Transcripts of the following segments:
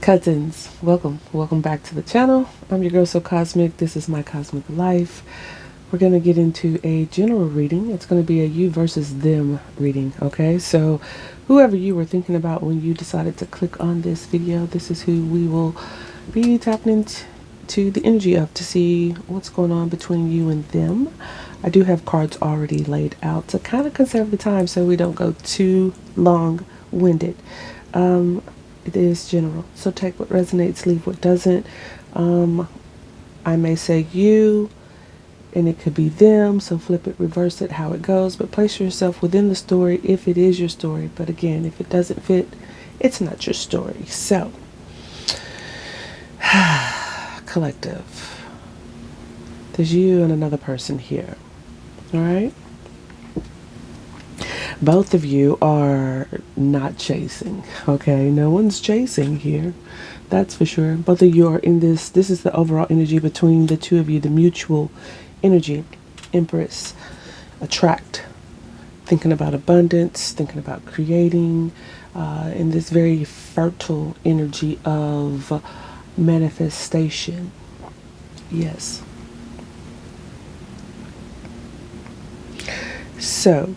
Cousins, welcome back to the channel. I'm your girl so cosmic. This is my cosmic life. We're going to get into a general reading. It's going to be a you versus them reading. Okay, so whoever you were thinking about when you decided to click on this video, this is who we will be tapping into the energy of to see what's going on between you and them. I do have cards already laid out to kind of conserve the time so we don't go too long-winded. It is general, so take what resonates, leave what doesn't. I may say you, and it could be them, so flip it, reverse it, how it goes, but place yourself within the story if it is your story. But again, if it doesn't fit, it's not your story. So, collective. There's you and another person here. All right? Both of you are not chasing, okay? No one's chasing here. That's for sure. Both of you are in this. This is the overall energy between the two of you, the mutual energy. Empress, attract, thinking about abundance, thinking about creating, in this very fertile energy of manifestation. Yes. So,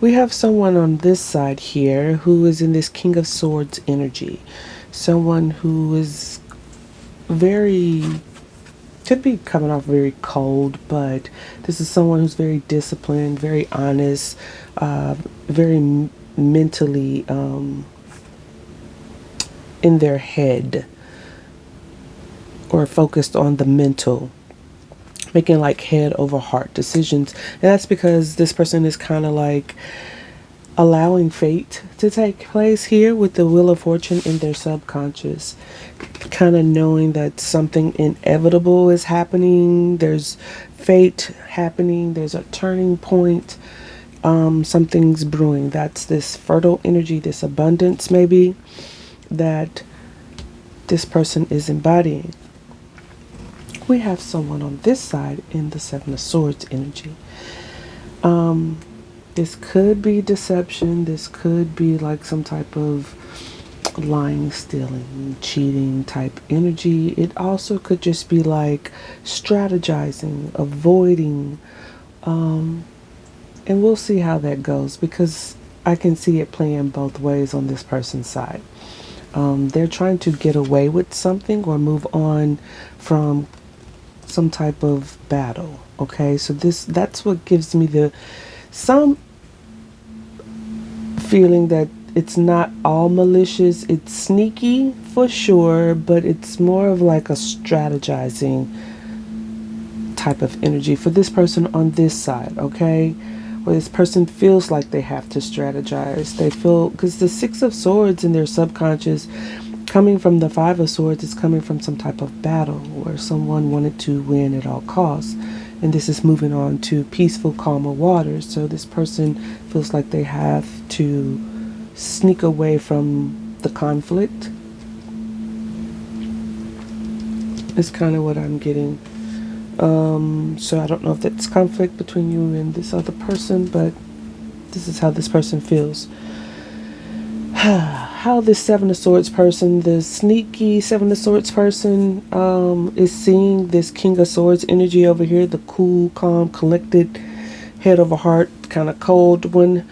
we have someone on this side here who is in this King of Swords energy. Someone who is could be coming off very cold, but this is someone who's very disciplined, very honest, very mentally in their head or focused on the mental, making like head over heart decisions. And that's because this person is kind of like allowing fate to take place here with the Wheel of Fortune in their subconscious, kind of knowing that something inevitable is happening. There's fate happening. There's a turning point. Something's brewing. That's this fertile energy, this abundance maybe that this person is embodying. We have someone on this side in the Seven of Swords energy. This could be deception. This could be like some type of lying, stealing, cheating type energy. It also could just be like strategizing, avoiding, and we'll see how that goes because I can see it playing both ways on this person's side. They're trying to get away with something or move on from some type of battle. Okay, so that's what gives me some feeling that it's not all malicious. It's sneaky for sure, but it's more of like a strategizing type of energy for this person on this side. Okay, where this person feels like they have to strategize. They feel, because the Six of Swords in their subconscious coming from the Five of Swords is coming from some type of battle where someone wanted to win at all costs. And this is moving on to peaceful, calmer waters. So this person feels like they have to sneak away from the conflict. It's kind of what I'm getting. So I don't know if that's conflict between you and this other person, but this is how this person feels. How this Seven of Swords person, the sneaky Seven of Swords person, is seeing this King of Swords energy over here, the cool, calm, collected, head over heart, kind of cold one,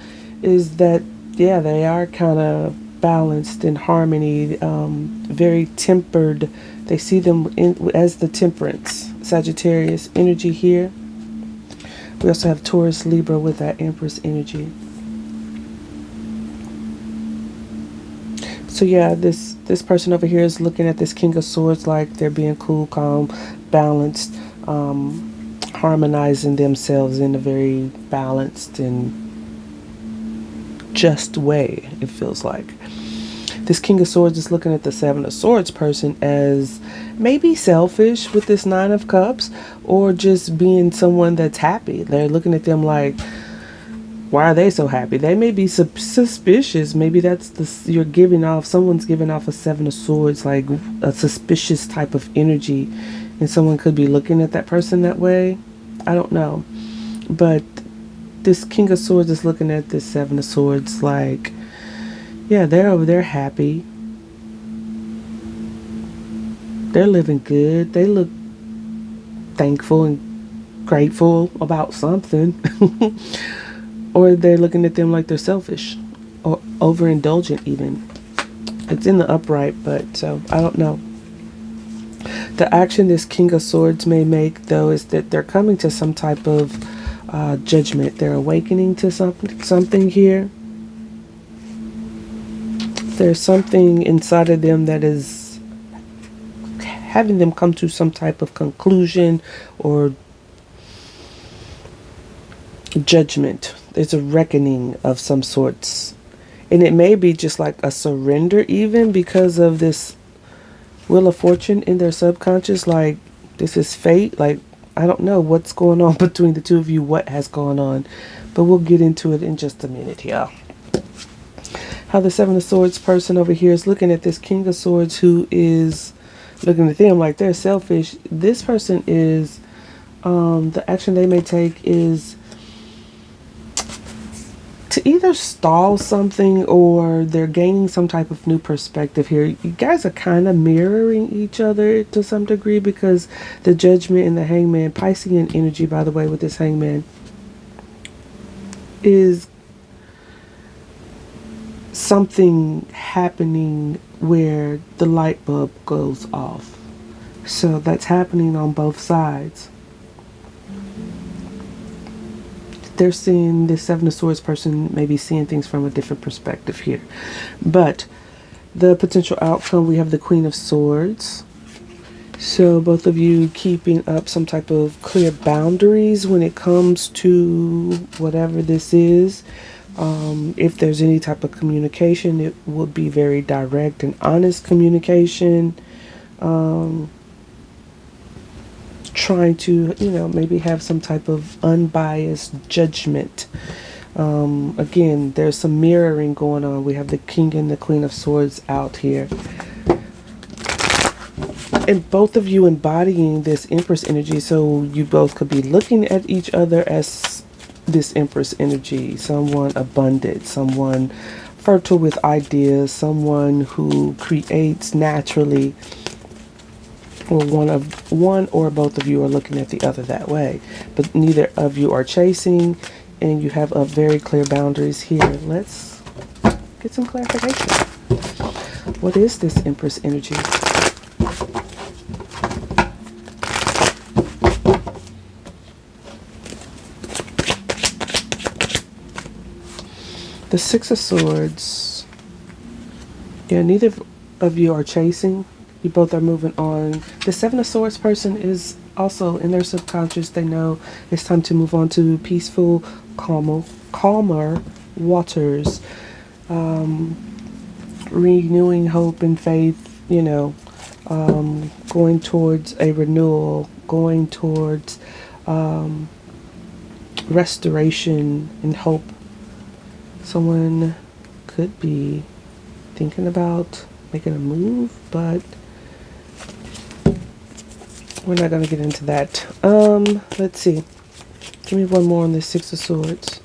is that, yeah, they are kind of balanced in harmony, very tempered. They see them as the Temperance, Sagittarius energy here. We also have Taurus, Libra with that Empress energy. So yeah, this person over here is looking at this King of Swords like they're being cool, calm, balanced, harmonizing themselves in a very balanced and just way, it feels like. This King of Swords is looking at the Seven of Swords person as maybe selfish with this Nine of Cups, or just being someone that's happy. They're looking at them like, why are they so happy? They may be suspicious. Maybe that's you're giving off, someone's giving off a Seven of Swords, like a suspicious type of energy. And someone could be looking at that person that way. I don't know. But this King of Swords is looking at this Seven of Swords like, yeah, they're over there happy. They're living good. They look thankful and grateful about something. Or they're looking at them like they're selfish or overindulgent, even. It's in the upright, but so I don't know. The action this King of Swords may make, though, is that they're coming to some type of judgment. They're awakening to something here. There's something inside of them that is having them come to some type of conclusion or judgment. There's a reckoning of some sorts. And it may be just like a surrender, even because of this Wheel of Fortune in their subconscious. Like, this is fate. Like, I don't know what's going on between the two of you, what has gone on. But we'll get into it in just a minute here. How the Seven of Swords person over here is looking at this King of Swords, who is looking at them like they're selfish. This person is, the action they may take is to either stall something, or they're gaining some type of new perspective here. You guys are kind of mirroring each other to some degree, because the Judgment and the Hangman, Piscean energy, by the way, with this Hangman, is something happening where the light bulb goes off. So that's happening on both sides. They're seeing, this Seven of Swords person maybe seeing things from a different perspective here. But the potential outcome, we have the Queen of Swords. So both of you keeping up some type of clear boundaries when it comes to whatever this is. If there's any type of communication, it would be very direct and honest communication. Trying to, maybe have some type of unbiased judgment. Again, there's some mirroring going on. We have the King and the Queen of Swords out here. And both of you embodying this Empress energy, so you both could be looking at each other as this Empress energy. Someone abundant, someone fertile with ideas, someone who creates naturally. Or one or both of you are looking at the other that way, but neither of you are chasing, and you have a very clear boundaries here. Let's get some clarification. What is this Empress energy? The Six of Swords. Yeah, neither of you are chasing. You both are moving on. The Seven of Swords person is also in their subconscious. They know it's time to move on to peaceful, calmer waters. Renewing hope and faith, going towards a renewal, going towards restoration and hope. Someone could be thinking about making a move, but we're not going to get into that. Let's see. Give me one more on this Six of Swords.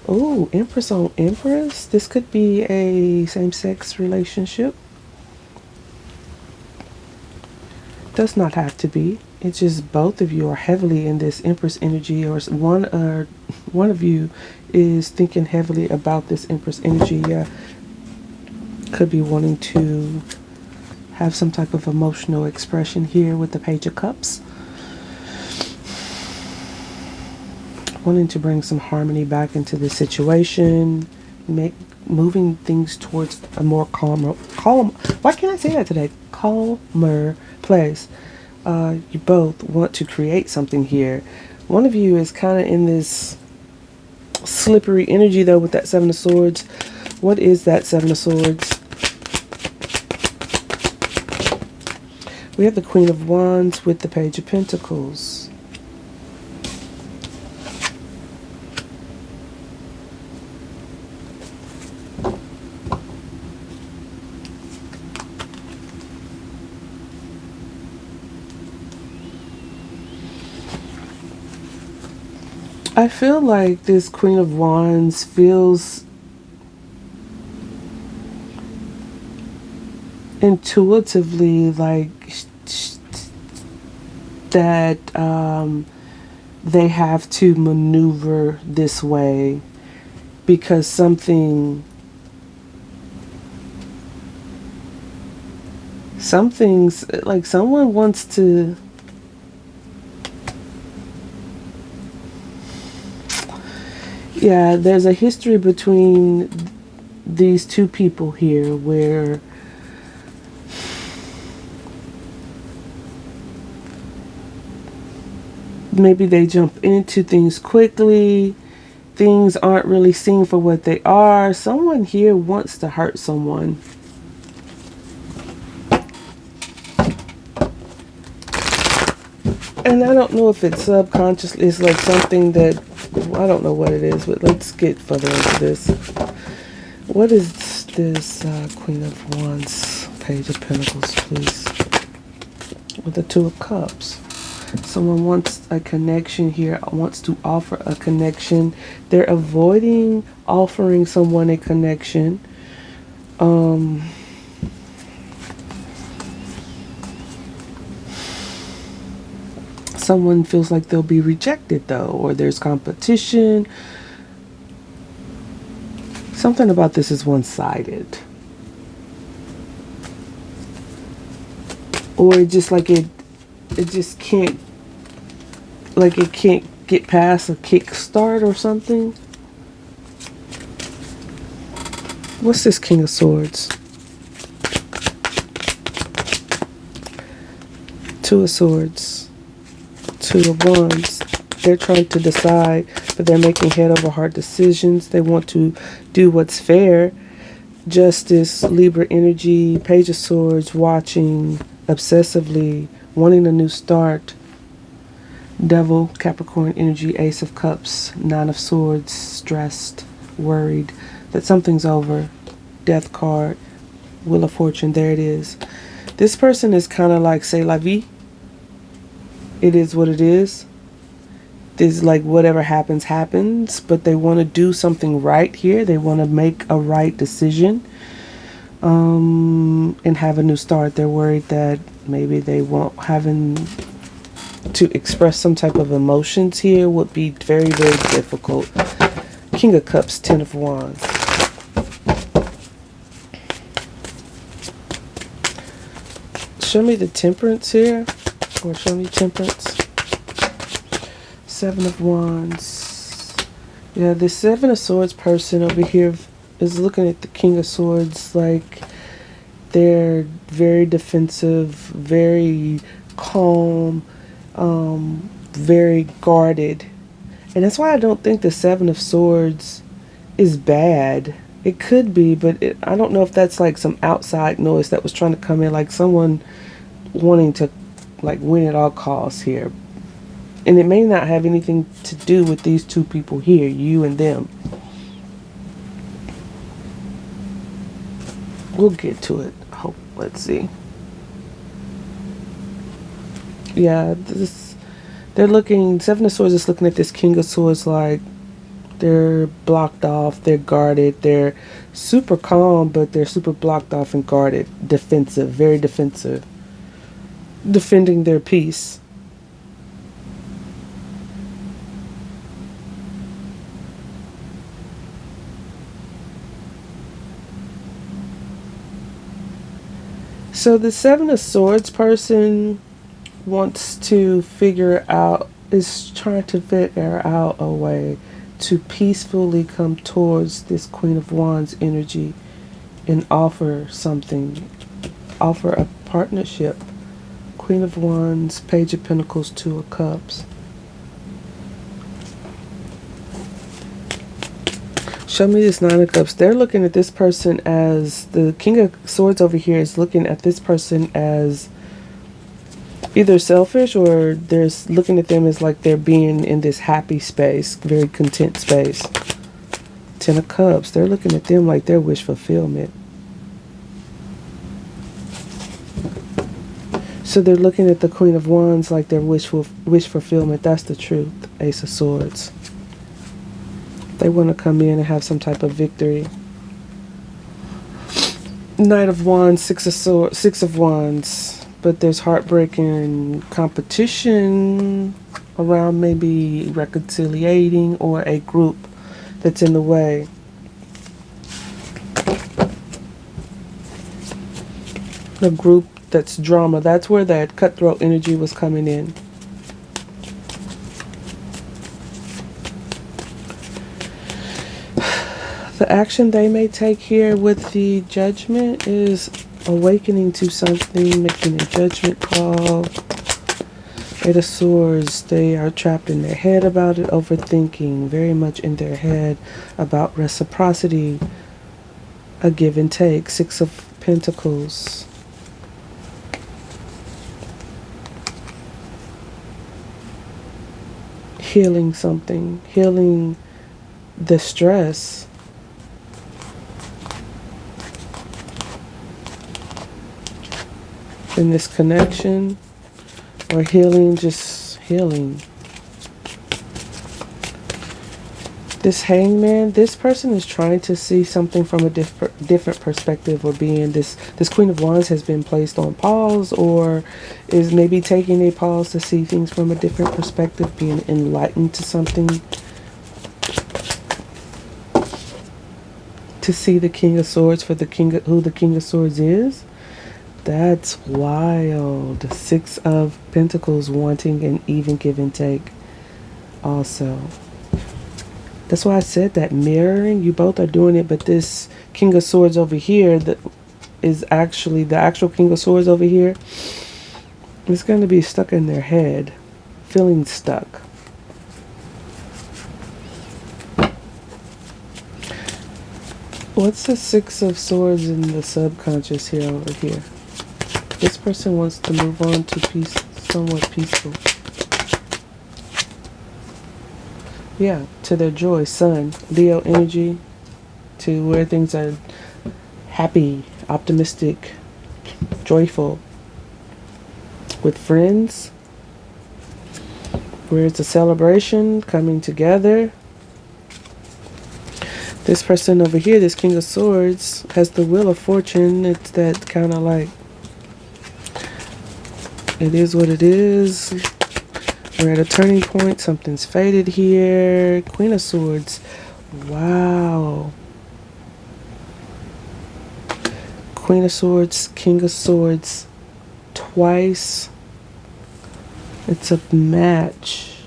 Oh, Empress on Empress. This could be a same-sex relationship. Does not have to be. It's just both of you are heavily in this Empress energy, or one of you is thinking heavily about this Empress energy. Yeah, could be wanting to have some type of emotional expression here with the Page of Cups. Wanting to bring some harmony back into the situation, moving things towards a more calm. Why can't I say that today? Calmer place. You both want to create something here. One of you is kind of in this slippery energy, though, with that Seven of Swords. What is that Seven of Swords? We have the Queen of Wands with the Page of Pentacles. I feel like this Queen of Wands feels intuitively like that they have to maneuver this way because something's like someone wants to. Yeah, there's a history between these two people here where maybe they jump into things quickly. Things aren't really seen for what they are. Someone here wants to hurt someone. And I don't know if it's subconsciously, it's like something that, I don't know what it is, but let's get further into this. What is this Queen of Wands, Page of Pentacles, please? With the Two of Cups. Someone wants a connection here, wants to offer a connection. They're avoiding offering someone a connection. Someone feels like they'll be rejected though, or there's competition. Something about this is one-sided. Or just like it just can't, like it can't get past a kickstart or something. What's this King of Swords? Two of Swords. Two of Wands. They're trying to decide, but they're making head over heart decisions. They want to do what's fair. Justice, Libra energy, Page of Swords, watching obsessively, wanting a new start. Devil, Capricorn energy, Ace of Cups, Nine of Swords, stressed, worried that something's over. Death card, Wheel of Fortune, there it is. This person is kind of like, c'est la vie. It is what it is. This is like whatever happens, happens, but they want to do something right here. They want to make a right decision. And have a new start. They're worried that maybe they won't having to express some type of emotions here would be very, very difficult. King of Cups, Ten of Wands. Show me the Temperance here, or show me Temperance. Seven of Wands. Yeah, the Seven of Swords person over here is looking at the King of Swords like they're very defensive, very calm, very guarded. And that's why I don't think the Seven of Swords is bad. It could be, but I don't know if that's like some outside noise that was trying to come in, like someone wanting to like win at all costs here. And it may not have anything to do with these two people here, you and them. We'll get to it. Hope. Let's see. Yeah, they're looking. Seven of Swords is looking at this King of Swords like they're blocked off. They're guarded. They're super calm, but they're super blocked off and guarded. Defensive, very defensive. Defending their peace. So the Seven of Swords person wants to is trying to figure out a way to peacefully come towards this Queen of Wands energy and offer something, offer a partnership. Queen of Wands, Page of Pentacles, Two of Cups. Show me this Nine of Cups. They're looking at this person as, the King of Swords over here is looking at this person as either selfish, or they're looking at them as like they're being in this happy space, very content space. Ten of Cups. They're looking at them like their wish fulfillment. So they're looking at the Queen of Wands like their wish fulfillment. That's the truth. Ace of Swords. They want to come in and have some type of victory. Knight of Wands, Six of Wands. But there's heartbreak and competition around maybe reconciliating or a group that's in the way. A group that's drama. That's where that cutthroat energy was coming in. The action they may take here with the Judgment is awakening to something, making a judgment call. Eight of Swords, they are trapped in their head about it, overthinking, very much in their head about reciprocity, a give and take. Six of Pentacles. Healing something, healing the stress. In this connection, or healing, just healing. This Hangman, this person is trying to see something from a different perspective, or being this Queen of Wands has been placed on pause, or is maybe taking a pause to see things from a different perspective, being enlightened to something. To see the King of Swords for who the King of Swords is. That's wild. Six of Pentacles, wanting an even give and take also. That's why I said that mirroring, you both are doing it, but this King of Swords over here that is actually the actual King of Swords over here is going to be stuck in their head, feeling stuck. What's the Six of Swords in the subconscious here over here? This person wants to move on to peace, somewhat peaceful. Yeah, to their joy. Sun, Leo energy, to where things are happy, optimistic, joyful. With friends, where it's a celebration, coming together. This person over here, this King of Swords, has the Wheel of Fortune. It's that kind of like, it is what it is. We're at a turning point. Something's faded here. Queen of Swords. Wow. Queen of Swords, King of Swords. Twice. It's a match.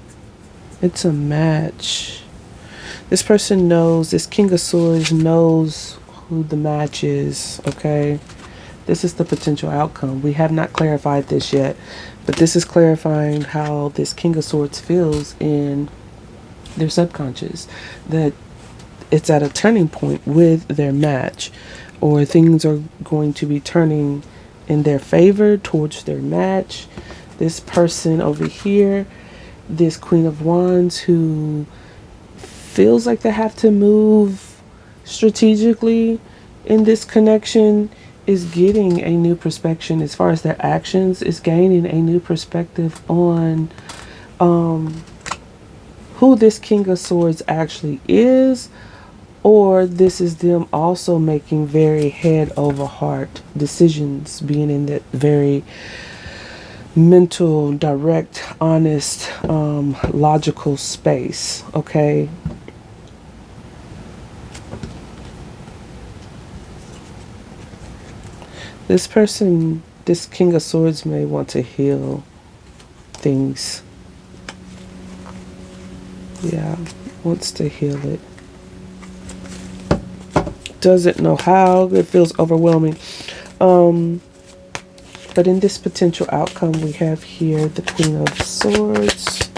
It's a match. This person knows, this King of Swords knows who the match is, okay? This is the potential outcome. We have not clarified this yet, but this is clarifying how this King of Swords feels in their subconscious. That it's at a turning point with their match, or things are going to be turning in their favor towards their match. This person over here, this Queen of Wands, who feels like they have to move strategically in this connection, is getting a new perspective as far as their actions, is gaining a new perspective on who this King of Swords actually is, or this is them also making very head over heart decisions, being in that very mental, direct, honest, logical space, okay? This person, this King of Swords, may want to heal things. Yeah, wants to heal it. Doesn't know how. It feels overwhelming. But in this potential outcome, we have here the Queen of Swords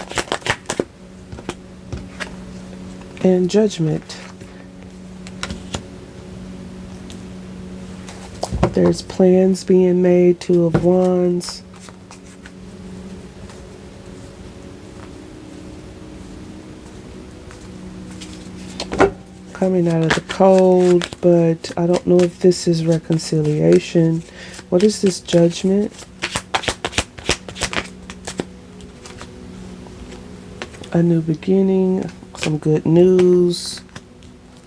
and Judgment. There's plans being made, Two of Wands. Coming out of the cold, but I don't know if this is reconciliation. What is this Judgment? A new beginning, some good news.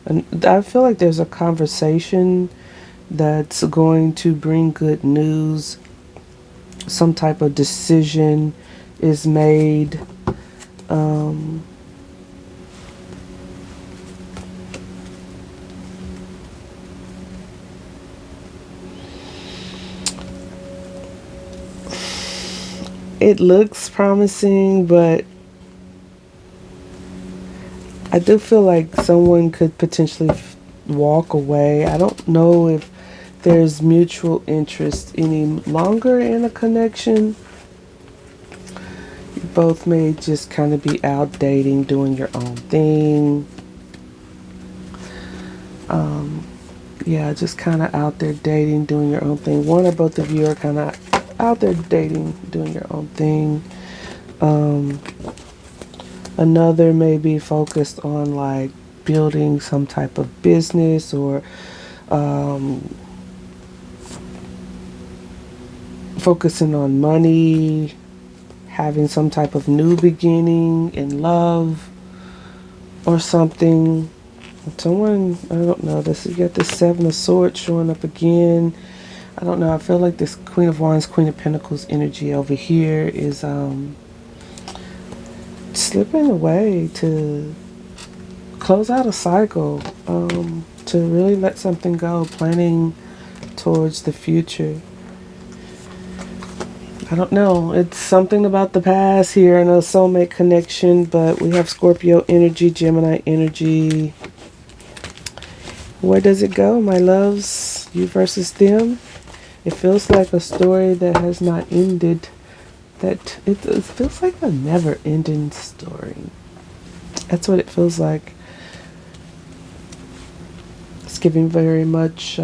And I feel like there's a conversation that's going to bring good news. Some type of decision is made. It looks promising, but I do feel like someone could potentially walk away. I don't know if there's mutual interest any longer in a connection. You both may just kind of be out dating, doing your own thing. Yeah, just kind of out there dating, doing your own thing. One or both of you are kind of out there dating, doing your own thing. Another may be focused on like building some type of business, or focusing on money, having some type of new beginning in love or something. Someone, I don't know, this, you got this Seven of Swords showing up again. I don't know, I feel like this Queen of Wands, Queen of Pentacles energy over here is slipping away to close out a cycle, to really let something go, planning towards the future. I don't know, it's something about the past here and a soulmate connection, but we have Scorpio energy, Gemini energy. Where does it go, my loves? You versus them. It feels like a story that has not ended. That it feels like a never-ending story. That's what it feels like. It's giving very much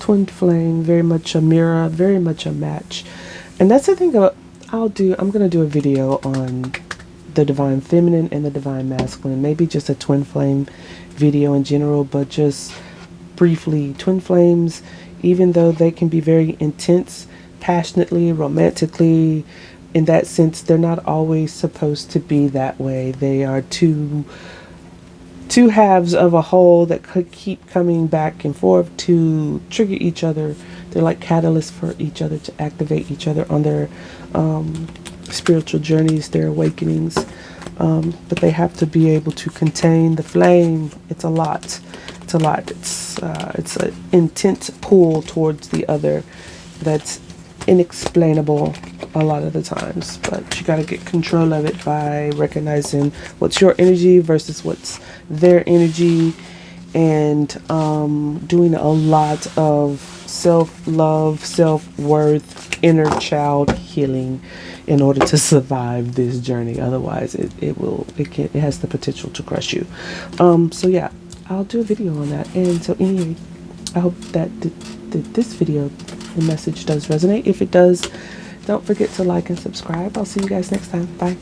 twin flame, very much a mirror, very much a match. And that's the thing about, I'm going to do a video on the divine feminine and the divine masculine. Maybe just a twin flame video in general, but just briefly, twin flames, even though they can be very intense, passionately, romantically, in that sense, they're not always supposed to be that way. They are two halves of a whole that could keep coming back and forth to trigger each other. They're like catalysts for each other, to activate each other on their spiritual journeys, their awakenings. But they have to be able to contain the flame. It's a lot. It's a lot. It's an intense pull towards the other that's inexplainable a lot of the times. But you got to get control of it by recognizing what's your energy versus what's their energy, and doing a lot of self-love, self-worth, inner child healing in order to survive this journey. Otherwise it has the potential to crush you. So yeah, I'll do a video on that. And so anyway, I hope that this video, the message does resonate. If it does, don't forget to like and subscribe. I'll see you guys next time. Bye.